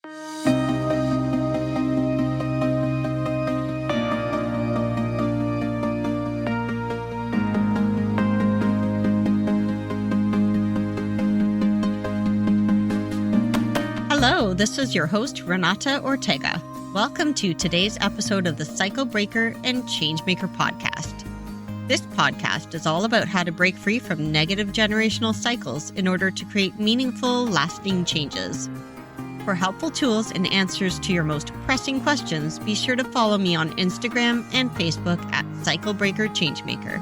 Hello, this is your host, Renata Ortega. Welcome to today's episode of the Cycle Breaker and Changemaker podcast. This podcast is all about how to break free from negative generational cycles in order to create meaningful, lasting changes. For helpful tools and answers to your most pressing questions, be sure to follow me on Instagram and Facebook at Cycle Breaker Changemaker.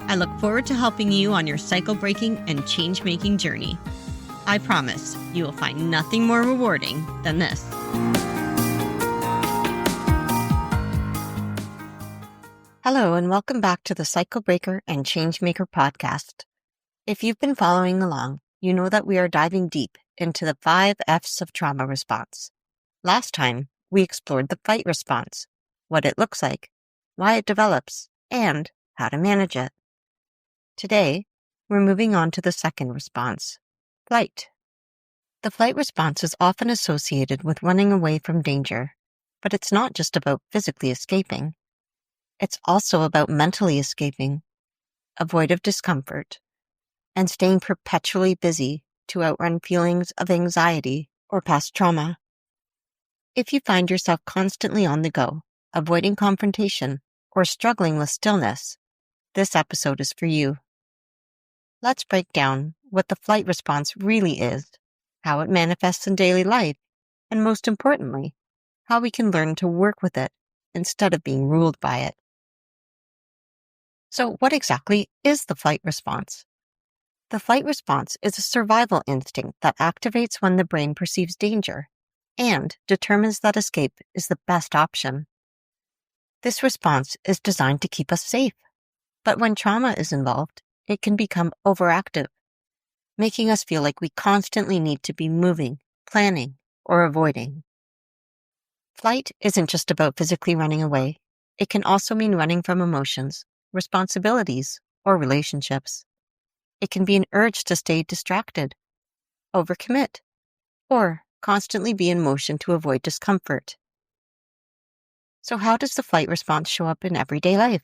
I look forward to helping you on your cycle breaking and change-making journey. I promise you will find nothing more rewarding than this. Hello, and welcome back to the Cycle Breaker and Changemaker podcast. If you've been following along, you know that we are diving deep into the 5 F's of trauma response. Last time, we explored the fight response, what it looks like, why it develops, and how to manage it. Today, we're moving on to the second response. Flight. The flight response is often associated with running away from danger, but it's not just about physically escaping. It's also about mentally escaping, avoiding discomfort, and staying perpetually busy to outrun feelings of anxiety or past trauma. If you find yourself constantly on the go, avoiding confrontation, or struggling with stillness, this episode is for you. Let's break down what the flight response really is, how it manifests in daily life, and most importantly, how we can learn to work with it instead of being ruled by it. So what exactly is the flight response? The flight response is a survival instinct that activates when the brain perceives danger and determines that escape is the best option. This response is designed to keep us safe, but when trauma is involved, it can become overactive, making us feel like we constantly need to be moving, planning, or avoiding. Flight isn't just about physically running away. It can also mean running from emotions, responsibilities, or relationships. It can be an urge to stay distracted, overcommit, or constantly be in motion to avoid discomfort. So how does the flight response show up in everyday life?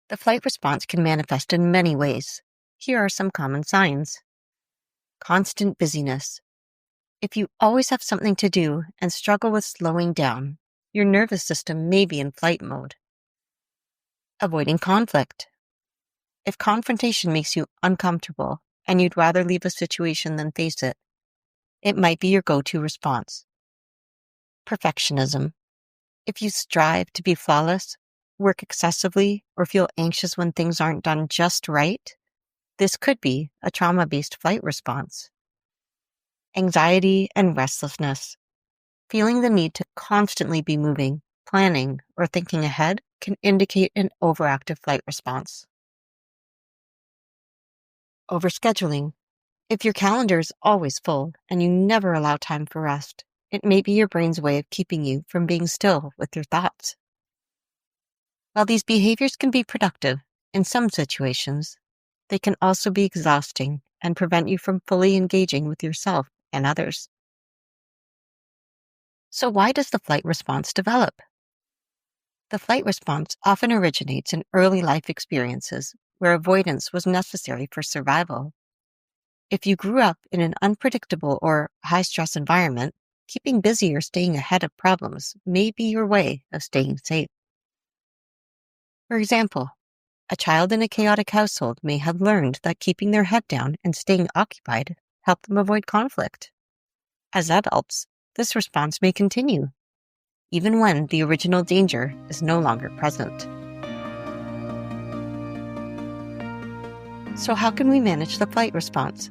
The flight response can manifest in many ways. Here are some common signs. Constant busyness. If you always have something to do and struggle with slowing down, your nervous system may be in flight mode. Avoiding conflict. If confrontation makes you uncomfortable and you'd rather leave a situation than face it, it might be your go-to response. Perfectionism. If you strive to be flawless, work excessively, or feel anxious when things aren't done just right, this could be a trauma-based flight response. Anxiety and restlessness. Feeling the need to constantly be moving, planning, or thinking ahead can indicate an overactive flight response. Overscheduling. If your calendar is always full and you never allow time for rest, it may be your brain's way of keeping you from being still with your thoughts. While these behaviors can be productive in some situations, they can also be exhausting and prevent you from fully engaging with yourself and others. So why does the flight response develop? The flight response often originates in early life experiences where avoidance was necessary for survival. If you grew up in an unpredictable or high-stress environment, keeping busy or staying ahead of problems may be your way of staying safe. For example, a child in a chaotic household may have learned that keeping their head down and staying occupied helped them avoid conflict. As adults, this response may continue, even when the original danger is no longer present. So how can we manage the flight response?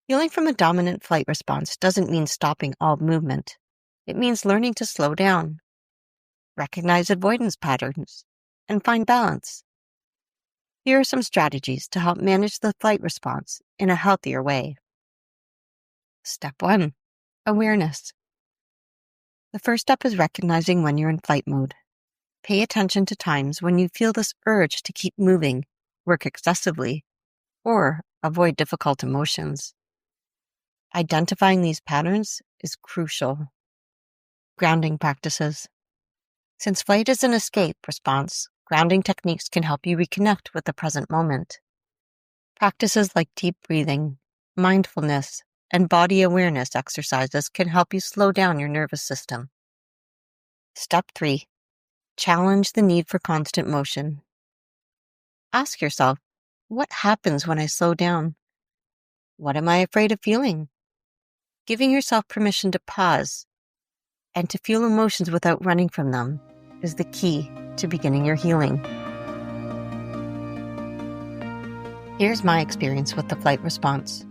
Healing from a dominant flight response doesn't mean stopping all movement. It means learning to slow down, recognize avoidance patterns, and find balance. Here are some strategies to help manage the flight response in a healthier way. Step 1. Awareness. The first step is recognizing when you're in flight mode. Pay attention to times when you feel this urge to keep moving, work excessively, or avoid difficult emotions. Identifying these patterns is crucial. Grounding practices. Since flight is an escape response, grounding techniques can help you reconnect with the present moment. Practices like deep breathing, mindfulness, and body awareness exercises can help you slow down your nervous system. Step 3. Challenge the need for constant motion. Ask yourself, what happens when I slow down? What am I afraid of feeling? Giving yourself permission to pause and to feel emotions without running from them is the key to beginning your healing. Here's my experience with the flight response.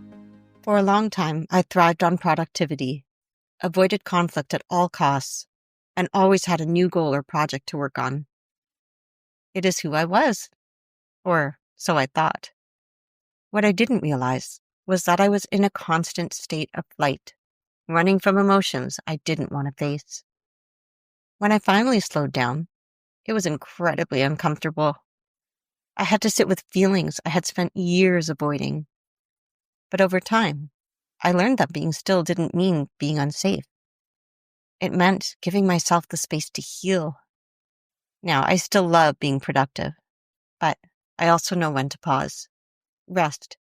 For a long time, I thrived on productivity, avoided conflict at all costs, and always had a new goal or project to work on. It is who I was, or so I thought. What I didn't realize was that I was in a constant state of flight, running from emotions I didn't want to face. When I finally slowed down, it was incredibly uncomfortable. I had to sit with feelings I had spent years avoiding. But over time, I learned that being still didn't mean being unsafe. It meant giving myself the space to heal. Now, I still love being productive, but I also know when to pause, rest,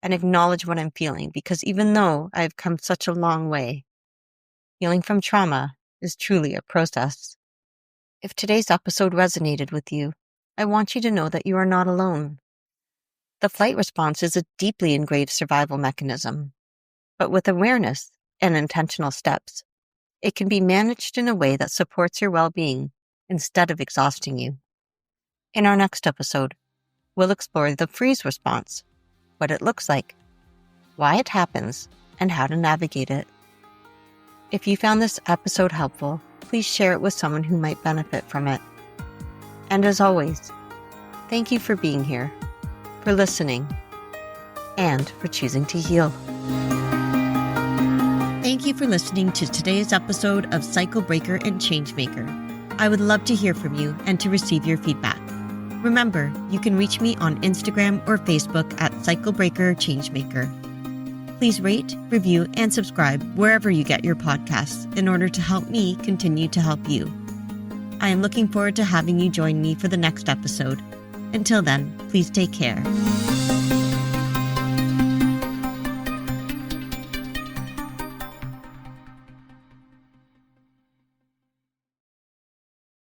and acknowledge what I'm feeling, because even though I've come such a long way, healing from trauma is truly a process. If today's episode resonated with you, I want you to know that you are not alone. The flight response is a deeply ingrained survival mechanism, but with awareness and intentional steps, it can be managed in a way that supports your well-being instead of exhausting you. In our next episode, we'll explore the freeze response, what it looks like, why it happens, and how to navigate it. If you found this episode helpful, please share it with someone who might benefit from it. And as always, thank you for being here, for listening, and for choosing to heal. Thank you for listening to today's episode of Cycle Breaker and Changemaker. I would love to hear from you and to receive your feedback. Remember, you can reach me on Instagram or Facebook at Cycle Breaker Changemaker. Please rate, review, and subscribe wherever you get your podcasts in order to help me continue to help you. I am looking forward to having you join me for the next episode. Until then, please take care.